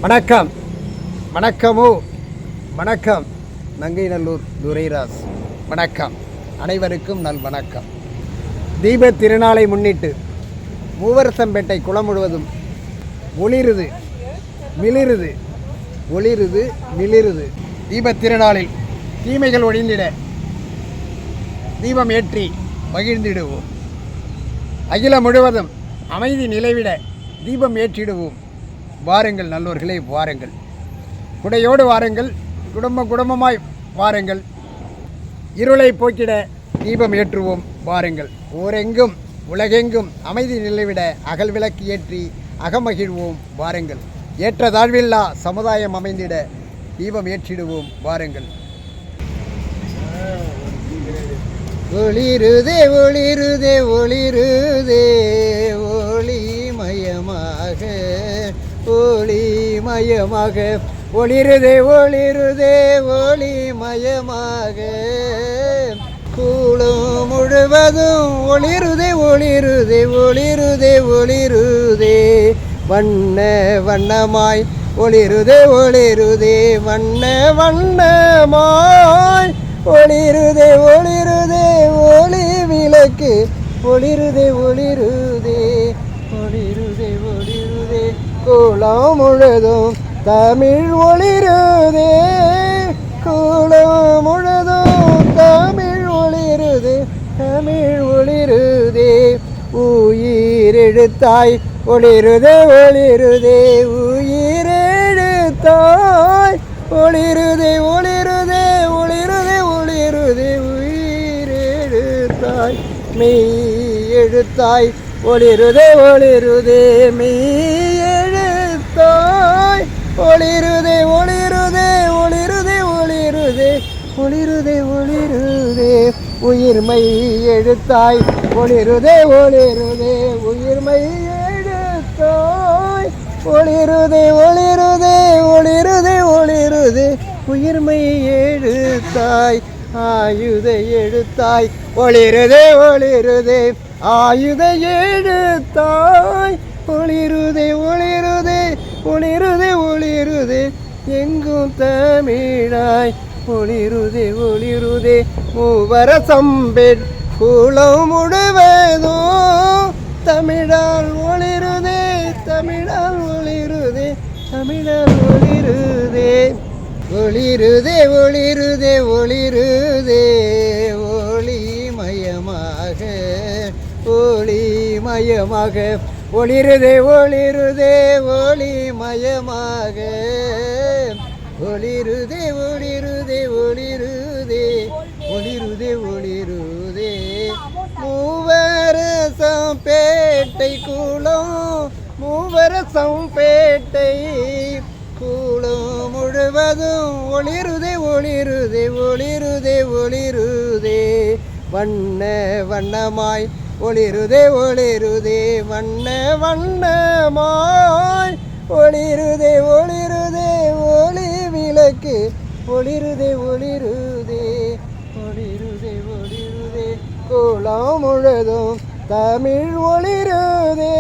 வணக்கம். வணக்கமோ வணக்கம். நங்கைநல்லூர் துரைராஜ். வணக்கம் அனைவருக்கும் நல் வணக்கம். தீபத் திருநாளை முன்னிட்டு மூவரசம்பேட்டை குளம் முழுவதும் ஒளிருது மிளிருது, ஒளிருது மிளிருது. தீபத் திருநாளில் தீமைகள் ஒழிந்திட தீபம் ஏற்றி மகிழ்ந்திடுவோம். அகிலம் முழுவதும் அமைதி நிலைவிட தீபம் ஏற்றிடுவோம். வாருங்கள் நல்லோர்களே, வாருங்கள். குடையோடு வாருங்கள், குடும்பமாய் வாருங்கள். இருளை போக்கிட தீபம் ஏற்றுவோம். வாருங்கள். ஊரெங்கும் உலகெங்கும் அமைதி நிலைவிட அகல் விளக்கு ஏற்றி அகமகிழ்வோம். வாருங்கள். ஏற்ற தாழ்வில்லா சமுதாயம் அமைந்திட தீபம் ஏற்றிடுவோம். வாருங்கள். ஒளிருதே ஒளிருதே ஒளிருதே ஒளிமயமாக, ஒளிமயமாக ஒளிருதே ஒளிருதே ஒளிமயமாக. கூலம் முழுவதும் ஒளிருதே ஒளிருதே ஒளிருதே ஒளிருதே. வண்ண வண்ணமாய் ஒளிருதே ஒளிருதே வண்ண வண்ணமாய் ஒளிருதே ஒளிருதே ஒளி விளக்கு ஒளிருதே ஒளிருதே ஒளிருதே ஒளிருதே. குளம் முழுதும் தமிழ் ஒளிருதே, குளம் முழுதும் தமிழ் ஒளிருதே, தமிழ் ஒளிருதே. உயிரெழுத்தாய் ஒளிருதே ஒளிருதே உயிரெழுத்தாய் ஒளிருதே ஒளிருதே ஒளிருதே ஒளிருதே உயிரெழுத்தாய். மெய் எழுத்தாய் ஒளிருதே ஒளிருதே மெய் எழுத்தாய் ஒளிருதே ஒளிருதே ஒளிருதே ஒளிருதே ஒளிருதே ஒளிருதே. உயிர்மை எழுத்தாய் ஒளிருதே ஒளிருதே உயிர்மை எழுத்தாய் ஒளிருதே ஒளிருதே ஒளிருதே ஒளிருதே உயிர்மை எழுத்தாய். ஆயுத எழுத்தாய் ஒளிருதே ஒளிருதே ஆயுத எழுத்தாய் ஒளிருதே ஒளிருதே ஒளிருதே ஒளிருதே. எங்கும் தமிழாய் ஒளிருதே ஒளிருதே. மூவரசம்பேட் குளம் முழுவதோ தமிழால் ஒளிருதே, தமிழால் ஒளிருதே, தமிழால் ஒளிருதே. ஒளிருதே ஒளிருதே ஒளிருதே ஒளிமயமாக, ஒளிமயமாக ஒளிருதே ஒளிருதே ஒளிமயமாக. ஒளிருதே ஒளிருதே ஒளிருதே ஒளிருதே ஒளிருதே. மூவரசம்பேட்டை குளம் மூவரசம்பேட்டை குளம் முழுவதும் ஒளிருதே ஒளிருதே ஒளிருதே ஒளிருதே. வண்ண வண்ணமாய் ஒளிருதே ஒளிருதே வண்ண வண்ணமாய் ஒளிருதே ஒளிருதே ஒளி விளக்கு ஒளிருதே ஒளிருதே ஒளிருதே ஒளிருதே. குளம் முழுதும் தமிழ் ஒளிருதே.